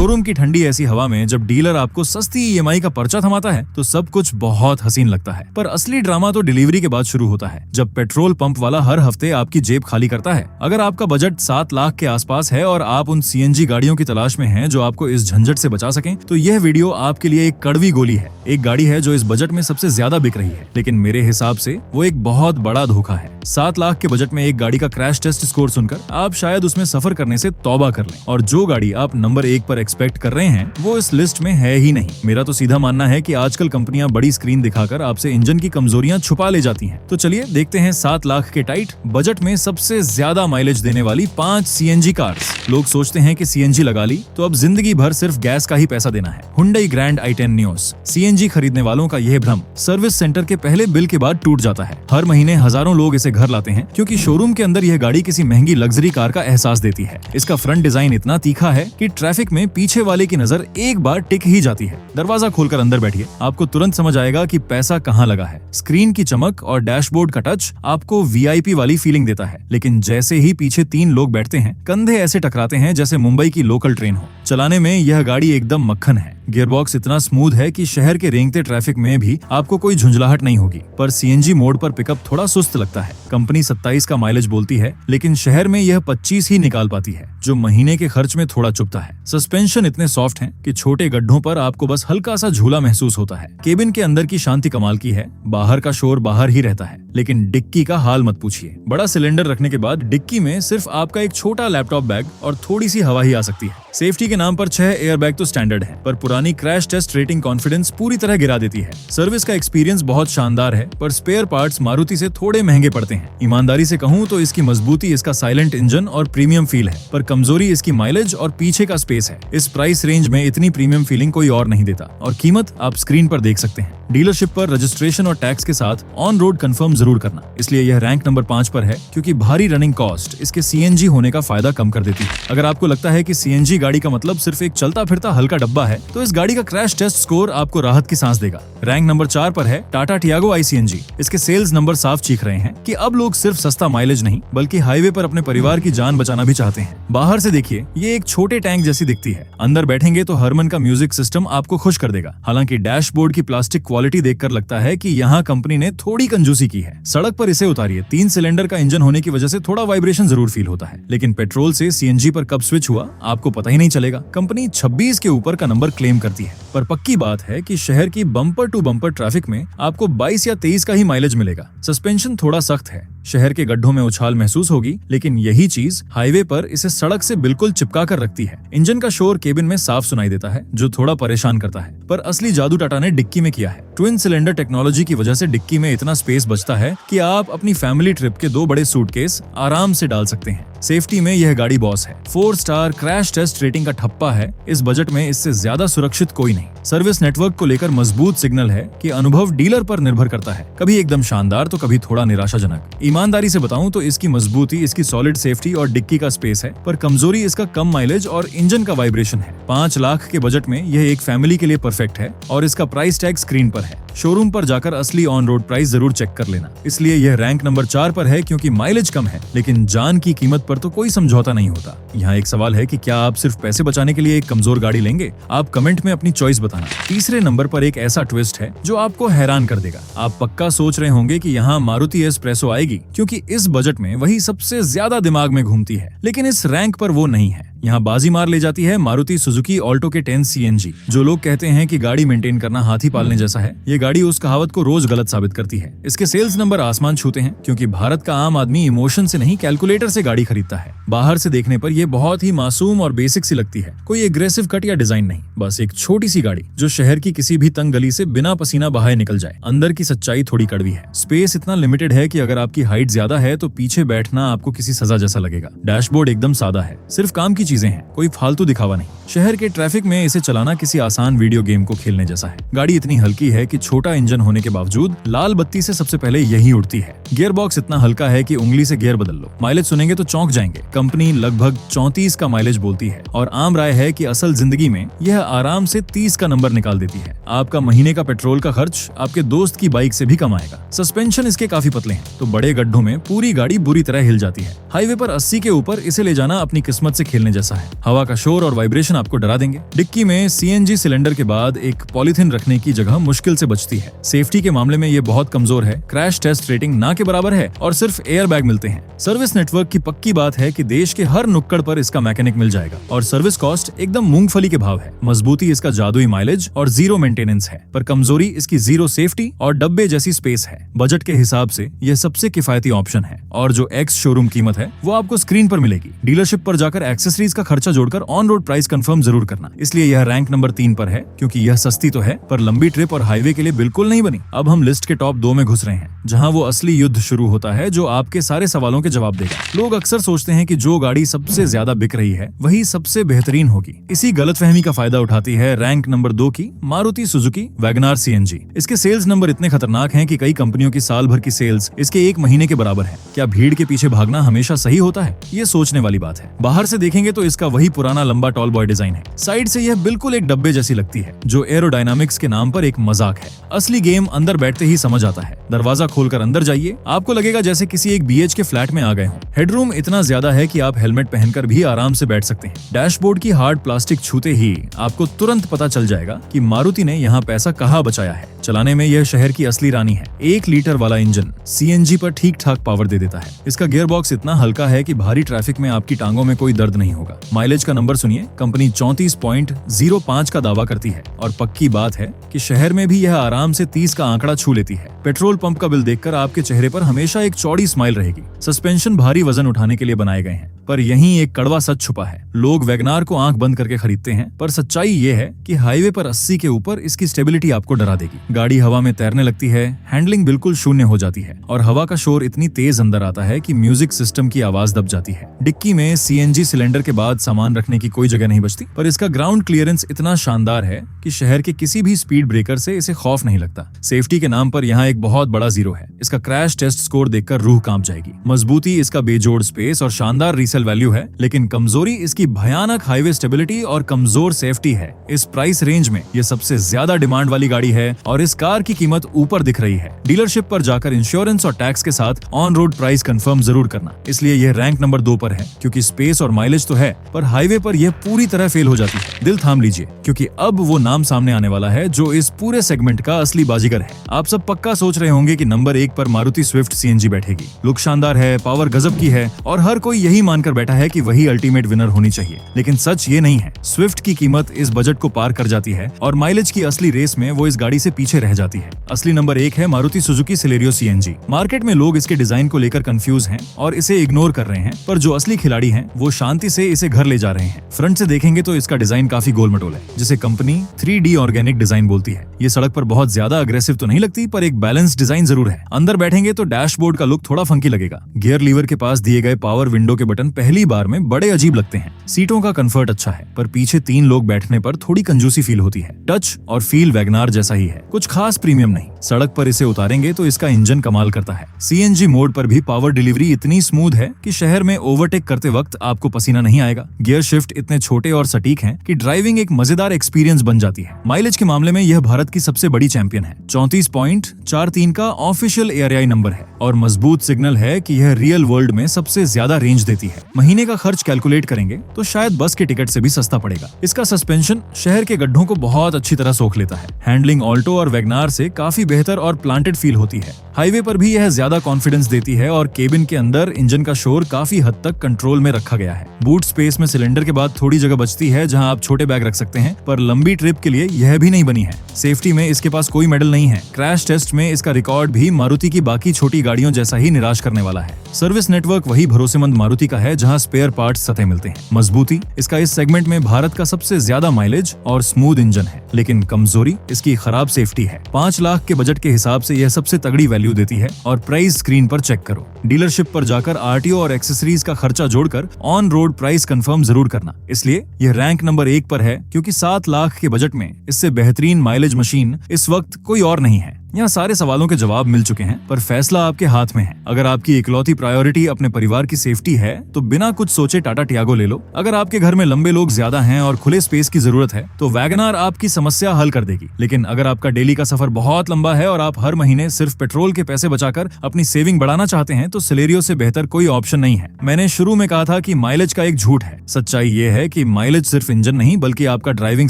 Showroom की ठंडी ऐसी हवा में जब डीलर आपको सस्ती ईएमआई का पर्चा थमाता है तो सब कुछ बहुत हसीन लगता है, पर असली ड्रामा तो डिलीवरी के बाद शुरू होता है, जब पेट्रोल पंप वाला हर हफ्ते आपकी जेब खाली करता है। अगर आपका बजट 7 लाख के आसपास है और आप उन सीएनजी गाड़ियों की तलाश में हैं जो आपको इस झंझट से बचा सकें, तो यह वीडियो आपके लिए एक कड़वी गोली है। एक गाड़ी है जो इस बजट में सबसे ज्यादा बिक रही है, लेकिन मेरे हिसाब से वो एक बहुत बड़ा धोखा है। 7 लाख के बजट में एक गाड़ी का क्रैश टेस्ट स्कोर सुनकर आप शायद उसमें सफर करने से तौबा कर लें, और जो गाड़ी आप नंबर 1 पर एक्सपेक्ट कर रहे हैं वो इस लिस्ट में है ही नहीं। मेरा तो सीधा मानना है कि आजकल कंपनियां बड़ी स्क्रीन दिखाकर आपसे इंजन की कमजोरियां छुपा ले जाती हैं। तो चलिए देखते हैं 7 लाख के टाइट बजट में सबसे ज्यादा माइलेज देने वाली 5 सीएनजी कार्स। लोग सोचते हैं कि सीएनजी लगा ली तो अब जिंदगी भर सिर्फ गैस का ही पैसा देना है। Hyundai Grand i10 Nios। CNG खरीदने वालों का यह भ्रम सर्विस सेंटर के पहले बिल के बाद टूट जाता है। हर महीने हजारों लोग इसे घर लाते हैं क्योंकि शोरूम के अंदर यह गाड़ी किसी महंगी लग्जरी कार का एहसास देती है। इसका फ्रंट डिजाइन इतना तीखा है कि ट्रैफिक में पीछे वाले की नजर एक बार टिक ही जाती है। दरवाजा खोलकर अंदर बैठिए, आपको तुरंत समझ आएगा कि पैसा कहाँ लगा है। स्क्रीन की चमक और डैशबोर्ड का टच आपको वीआईपी वाली फीलिंग देता है, लेकिन जैसे ही पीछे 3 लोग बैठते हैं, कंधे ऐसे टकराते हैं जैसे मुंबई की लोकल ट्रेन हो। चलाने में यह गाड़ी एकदम मक्खन है। गियरबॉक्स इतना स्मूथ है कि शहर के रेंगते ट्रैफिक में भी आपको कोई झुंझलाहट नहीं होगी, पर सीएनजी मोड पर पिकअप थोड़ा सुस्त लगता है। कंपनी 27 का माइलेज बोलती है, लेकिन शहर में यह 25 ही निकाल पाती है, जो महीने के खर्च में थोड़ा चुभता है। सस्पेंशन इतने सॉफ्ट हैं कि छोटे गड्ढों पर आपको बस हल्का सा झूला महसूस होता है। केबिन के अंदर की शांति कमाल की है, बाहर का शोर बाहर ही रहता है, लेकिन डिक्की का हाल मत पूछिए। बड़ा सिलेंडर रखने के बाद डिक्की में सिर्फ आपका एक छोटा लैपटॉप बैग और थोड़ी सी हवा ही आ सकती है। सेफ्टी के नाम पर 6 एयरबैग तो स्टैंडर्ड है, पर पुरानी क्रैश टेस्ट रेटिंग कॉन्फिडेंस पूरी तरह गिरा देती है। सर्विस का एक्सपीरियंस बहुत शानदार है, पर स्पेयर पार्ट्स मारुति से थोड़े महंगे पड़ते हैं। ईमानदारी से कहूँ तो इसकी मजबूती इसका साइलेंट इंजन और प्रीमियम फील है, पर कमजोरी इसकी माइलेज और पीछे का स्पेस है। इस प्राइस रेंज में इतनी प्रीमियम फीलिंग कोई और नहीं देता, और कीमत आप स्क्रीन पर देख सकते हैं। डीलरशिप पर रजिस्ट्रेशन और टैक्स के साथ ऑन रोड कंफर्म जरूर करना, इसलिए यह रैंक नंबर 5 पर है, क्योंकि भारी रनिंग कॉस्ट इसके सीएनजी होने का फायदा कम कर देती है। अगर आपको लगता है कि सीएनजी गाड़ी का मतलब सिर्फ एक चलता फिरता हल्का डब्बा है, तो इस गाड़ी का क्रैश टेस्ट स्कोर आपको राहत की सांस देगा। रैंक नंबर 4 पर है टाटा टियागो iCNG। इसके सेल्स नंबर साफ चीख रहे हैं कि अब लोग सिर्फ सस्ता माइलेज नहीं, बल्कि हाईवे पर अपने परिवार की जान बचाना भी चाहते हैं। बाहर से देखिए, ये एक छोटे टैंक जैसी दिखती है। अंदर बैठेंगे तो हरमन का म्यूजिक सिस्टम आपको खुश कर देगा। हालांकि डैशबोर्ड की प्लास्टिक क्वालिटी देखकर लगता है कि यहाँ कंपनी ने थोड़ी कंजूसी की है। सड़क पर इसे उतारिए, 3 सिलेंडर का इंजन होने की वजह से थोड़ा वाइब्रेशन जरूर फील होता है, लेकिन पेट्रोल से सीएनजी पर कब स्विच हुआ आपको पता ही नहीं चलेगा। कंपनी 26 के ऊपर का नंबर क्लेम करती है, पर पक्की बात है कि शहर की बम्पर टू बम्पर ट्रैफिक में आपको 22 या 23 का ही माइलेज मिलेगा। सस्पेंशन थोड़ा सख्त है, शहर के गड्ढों में उछाल महसूस होगी, लेकिन यही चीज हाईवे पर इसे सड़क से बिल्कुल चिपका कर रखती है। इंजन का शोर केबिन में साफ सुनाई देता है, जो थोड़ा परेशान करता है, पर असली जादू टाटा ने डिक्की में किया है। ट्विन सिलेंडर टेक्नोलॉजी की वजह से डिक्की में इतना स्पेस बचता है कि आप अपनी फैमिली ट्रिप के 2 बड़े सूटकेस आराम से डाल सकते हैं। सेफ्टी में यह गाड़ी बॉस है। 4 स्टार क्रैश टेस्ट रेटिंग का ठप्पा है। इस बजट में इससे ज्यादा सुरक्षित कोई नहीं। सर्विस नेटवर्क को लेकर मजबूत सिग्नल है कि अनुभव डीलर पर निर्भर करता है, कभी एकदम शानदार तो कभी थोड़ा निराशाजनक। ईमानदारी से बताऊं तो इसकी मजबूती इसकी सॉलिड सेफ्टी और डिक्की का स्पेस है, पर कमजोरी इसका कम माइलेज और इंजन का वाइब्रेशन है। 5 लाख के बजट में यह एक फैमिली के लिए परफेक्ट है, और इसका प्राइस टैग स्क्रीन पर है। शोरूम पर जाकर असली ऑन रोड प्राइस जरूर चेक कर लेना। इसलिए यह रैंक नंबर 4 पर है, क्योंकि माइलेज कम है, लेकिन जान की कीमत पर तो कोई समझौता नहीं होता। यहाँ एक सवाल है कि क्या आप सिर्फ पैसे बचाने के लिए एक कमजोर गाड़ी लेंगे? आप कमेंट में अपनी चॉइस बताना। तीसरे नंबर पर एक ऐसा ट्विस्ट है जो आपको हैरान कर देगा। आप पक्का सोच रहे होंगे कि यहाँ मारुति एस्प्रेसो आएगी, क्योंकि इस बजट में वही सबसे ज्यादा दिमाग में घूमती है, लेकिन इस रैंक पर वो नहीं है। यहाँ बाजी मार ले जाती है मारुति सुजुकी ऑल्टो के 10 सीएनजी। जो लोग कहते हैं कि गाड़ी मेंटेन करना हाथी पालने जैसा है, ये गाड़ी उस कहावत को रोज गलत साबित करती है। इसके सेल्स नंबर आसमान छूते हैं, क्योंकि भारत का आम आदमी इमोशन से नहीं कैलकुलेटर से गाड़ी खरीदता है। बाहर से देखने पर ये बहुत ही मासूम और बेसिक सी लगती है, कोई एग्रेसिव कट या डिजाइन नहीं, बस एक छोटी सी गाड़ी जो शहर की किसी भी तंग गली से बिना पसीना बहाए निकल जाए। अंदर की सच्चाई थोड़ी कड़वी है। स्पेस इतना लिमिटेड है कि अगर आपकी हाइट ज्यादा है तो पीछे बैठना आपको किसी सजा जैसा लगेगा। डैशबोर्ड एकदम सादा है, सिर्फ काम की चीजें हैं, कोई फालतू दिखावा नहीं। शहर के ट्रैफिक में इसे चलाना किसी आसान वीडियो गेम को खेलने जैसा है। गाड़ी इतनी हल्की है कि छोटा इंजन होने के बावजूद लाल बत्ती से सबसे पहले यही उड़ती है। गियर बॉक्स इतना हल्का है कि उंगली से गियर बदल लो। माइलेज सुनेंगे तो चौंक जाएंगे। कंपनी लगभग 34 का माइलेज बोलती है, और आम राय है कि असल जिंदगी में यह आराम से 30 का नंबर निकाल देती है। आपका महीने का पेट्रोल का खर्च आपके दोस्त की बाइक से भी कम आएगा। सस्पेंशन इसके काफी पतले हैं, तो बड़े गड्ढों में पूरी गाड़ी बुरी तरह हिल जाती है। हाईवे पर 80 के ऊपर इसे ले जाना अपनी किस्मत से खेलने जैसा है। हवा का शोर और वाइब्रेशन आपको डरा देंगे। डिक्की में सीएनजी सिलेंडर के बाद एक पॉलीथिन रखने की जगह मुश्किल से बचती है। सेफ्टी के मामले में ये बहुत कमजोर है। क्रैश टेस्ट रेटिंग ना के बराबर है और सिर्फ एयर बैग मिलते हैं। सर्विस नेटवर्क की पक्की बात है कि देश के हर नुक्कड़ पर इसका मैकेनिक मिल जाएगा और सर्विस कॉस्ट एकदम मूंगफली के भाव है। मजबूती इसका जादुई माइलेज और जीरो मेंटेनेंस है, पर कमजोरी इसकी जीरो सेफ्टी और डब्बे जैसी स्पेस है। बजट के हिसाब से यह सबसे किफायती ऑप्शन है और जो एक्स शोरूम कीमत है वो आपको स्क्रीन पर मिलेगी। डीलरशिप पर जाकर एक्सेसरीज का खर्चा जोड़कर ऑन रोड प्राइस कंफर्म जरूर करना। इसलिए यह रैंक नंबर 3 पर है क्योंकि यह सस्ती तो है पर लंबी ट्रिप और हाईवे के लिए बिल्कुल नहीं बनी। अब हम लिस्ट के टॉप 2 में घुस रहे हैं, जहां वो असली युद्ध शुरू होता है जो आपके सारे सवालों के जवाब देगा। लोग अक्सर सोचते हैं कि जो गाड़ी सबसे ज्यादा बिक रही है वही सबसे बेहतरीन होगी। इसी गलतफहमी का फायदा उठाती है रैंक नंबर 2 की मारुति सुजुकी वैगनार सीएनजी। इसके सेल्स नंबर इतने खतरनाक हैं कि कई कंपनियों की साल भर की सेल्स इसके 1 महीने के बराबर है। क्या भीड़ के पीछे भागना हमेशा सही होता है? ये सोचने वाली बात है। बाहर से देखेंगे तो इसका वही पुराना लंबा टॉल बॉय डिजाइन है। साइड से यह बिल्कुल एक डब्बे जैसी लगती है जो एरोडायनामिक्स के नाम पर एक मजाक है। असली गेम अंदर बैठते ही समझ आता है। दरवाजा खोलकर अंदर जाइए, आपको लगेगा जैसे किसी एक बीएच के फ्लैट में आ गए हों। हेडरूम इतना ज्यादा है कि आप हेलमेट पहनकर भी आराम से बैठ सकते हैं। डैशबोर्ड की हार्ड प्लास्टिक छूते ही आपको तुरंत पता चल जाएगा कि मारुति ने यहाँ पैसा कहाँ बचाया है। चलाने में यह शहर की असली रानी है। 1 लीटर वाला इंजन सीएनजी पर ठीक ठाक पावर दे देता है। इसका गियर बॉक्स इतना हल्का है कि भारी ट्रैफिक में आपकी टांगों में कोई दर्द नहीं होगा। माइलेज का नंबर सुनिए, कंपनी 34.05 का दावा करती है और पक्की बात है कि शहर में भी यह आराम से 30 का आंकड़ा छू लेती है। पेट्रोल पंप का बिल देखकर आपके चेहरे पर हमेशा एक चौड़ी स्माइल रहेगी। सस्पेंशन भारी वजन उठाने के लिए बनाए गए हैं, पर यहीं एक कड़वा सच छुपा है। लोग वैगनार को आंख बंद करके खरीदते हैं, पर सच्चाई ये है कि हाईवे पर 80 के ऊपर इसकी स्टेबिलिटी आपको डरा देगी। गाड़ी हवा में तैरने लगती है, हैंडलिंग बिल्कुल शून्य हो जाती है और हवा का शोर इतनी तेज अंदर आता है कि म्यूजिक सिस्टम की आवाज दब जाती है। डिक्की में सीएनजी सिलेंडर के बाद सामान रखने की कोई जगह नहीं बचती, पर इसका ग्राउंड क्लियरेंस इतना शानदार है कि शहर के किसी भी स्पीड ब्रेकर से इसे खौफ नहीं लगता। सेफ्टी के नाम पर यहाँ एक बहुत बड़ा जीरो है। इसका क्रैश टेस्ट स्कोर देखकर रूह कांप जाएगी। मजबूती इसका बेजोड़ स्पेस और शानदार रीसेल वैल्यू है, लेकिन कमजोरी इसकी भयानक हाईवे स्टेबिलिटी और कमजोर सेफ्टी है। इस प्राइस रेंज में ये सबसे ज्यादा डिमांड वाली गाड़ी है और इस कार की कीमत ऊपर दिख रही है। डीलरशिप पर जाकर इंश्योरेंस और टैक्स के साथ ऑन रोड प्राइस कंफर्म जरूर करना। इसलिए यह रैंक नंबर 2 पर है क्योंकि स्पेस और माइलेज तो है, पर हाईवे पर यह पूरी तरह फेल हो जाती है। दिल थाम लीजिए क्योंकि अब वो नाम सामने आने वाला है जो इस पूरे सेगमेंट का असली बाजीगर है। आप सब पक्का सोच रहे होंगे कि नंबर 1 पर मारुति स्विफ्ट सीएनजी बैठेगी। लुक शानदार है, पावर गजब की है और हर कोई यही मानकर बैठा है कि वही अल्टीमेट विनर होनी चाहिए, लेकिन सच ये नहीं है। स्विफ्ट की कीमत इस बजट को पार कर जाती है और माइलेज की असली रेस में वो इस गाड़ी से पीछे रह जाती है। असली नंबर 1 है Maruti Suzuki Celerio CNG. Market में लोग इसके डिजाइन को लेकर कंफ्यूज हैं और इसे इग्नोर कर रहे हैं, पर जो असली खिलाड़ी हैं वो शांति से इसे घर ले जा रहे हैं। फ्रंट से देखेंगे तो इसका डिजाइन काफी गोलमटोल है, जिसे कंपनी 3D ऑर्गेनिक डिजाइन बोलती है। ये सड़क पर बहुत ज्यादा अग्रेसिव तो नहीं लगती, पर एक बैलेंस डिजाइन जरूर है। अंदर बैठेंगे तो डैशबोर्ड का लुक थोड़ा फंकी लगेगा। गियर लीवर के पास दिए गए पावर विंडो के बटन पहली बार में बड़े अजीब लगते हैं। सीटों का कंफर्ट अच्छा है, पर पीछे 3 लोग बैठने पर थोड़ी कंजूसी फील होती है। टच और फील वैगनार जैसा ही है, कुछ खास प्रीमियम नहीं। सड़क पर इसे उतारेंगे तो इसका इंजन कमाल करता है। सीएनजी मोड पर भी पावर डिलीवरी इतनी स्मूथ है कि शहर में ओवरटेक करते वक्त आपको पसीना नहीं आएगा। गियर शिफ्ट इतने छोटे और सटीक हैं कि ड्राइविंग एक मजेदार एक्सपीरियंस बन जाती है। माइलेज के मामले में यह भारत की सबसे बड़ी चैंपियन है। 34.43 का ऑफिशियल ARAI नंबर है और मजबूत सिग्नल है कि यह रियल वर्ल्ड में सबसे ज्यादा रेंज देती है। महीने का खर्च कैलकुलेट करेंगे तो शायद बस के टिकट से भी सस्ता पड़ेगा। इसका सस्पेंशन शहर के गड्ढों को बहुत अच्छी तरह सोख लेता है। हैंडलिंग ऑल्टो और वैगनार से काफी बेहतर और प्लांटेड फील होती है। हाईवे पर भी यह ज्यादा कॉन्फिडेंस देती है और केबिन के अंदर इंजन का शोर काफी हद तक कंट्रोल में रखा गया है। बूट स्पेस में सिलेंडर के बाद थोड़ी जगह बचती है जहां आप छोटे बैग रख सकते हैं, पर लंबी ट्रिप के लिए यह भी नहीं बनी है। सेफ्टी में इसके पास कोई मेडल नहीं है। क्रैश टेस्ट में इसका रिकॉर्ड भी मारुति की बाकी छोटी गाड़ियों जैसा ही निराश करने वाला है। सर्विस नेटवर्क वही भरोसेमंद मारुति का है जहां स्पेयर पार्ट्स सतह मिलते हैं। मजबूती इसका इस सेगमेंट में भारत का सबसे ज्यादा माइलेज और स्मूथ इंजन है, लेकिन कमजोरी इसकी खराब सेफ्टी है। 5 लाख के बजट के हिसाब से यह सबसे तगड़ी वैल्यू देती है और प्राइस स्क्रीन पर चेक करो। डीलरशिप पर जाकर आरटीओ और एक्सेसरीज का खर्चा जोड़कर ऑन रोड प्राइस कंफर्म जरूर करना। इसलिए यह रैंक नंबर 1 पर है क्योंकि 7 लाख के बजट में इससे बेहतरीन माइलेज मशीन इस वक्त कोई और नहीं है। यहाँ सारे सवालों के जवाब मिल चुके हैं, पर फैसला आपके हाथ में है। अगर आपकी इकलौती प्रायोरिटी अपने परिवार की सेफ्टी है तो बिना कुछ सोचे टाटा टियागो ले लो। अगर आपके घर में लंबे लोग ज्यादा हैं और खुले स्पेस की जरूरत है तो वैगनार आपकी समस्या हल कर देगी। लेकिन अगर आपका डेली का सफर बहुत लंबा है और आप हर महीने सिर्फ पेट्रोल के पैसे बचाकर अपनी सेविंग बढ़ाना चाहते हैं तो सिलेरियो से बेहतर कोई ऑप्शन नहीं है। मैंने शुरू में कहा था कि माइलेज का एक झूठ है। सच्चाई ये है कि माइलेज सिर्फ इंजन नहीं बल्कि आपका ड्राइविंग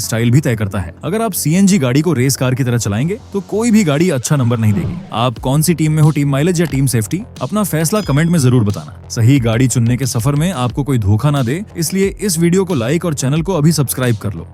स्टाइल भी तय करता है। अगर आप सीएनजी गाड़ी को रेस कार की तरह चलाएंगे तो कोई भी गाड़ी अच्छा नंबर नहीं देगी। आप कौन सी टीम में हो, टीम माइलेज या टीम सेफ्टी? अपना फैसला कमेंट में जरूर बताना। सही गाड़ी चुनने के सफर में आपको कोई धोखा ना दे, इसलिए इस वीडियो को लाइक और चैनल को अभी सब्सक्राइब कर लो।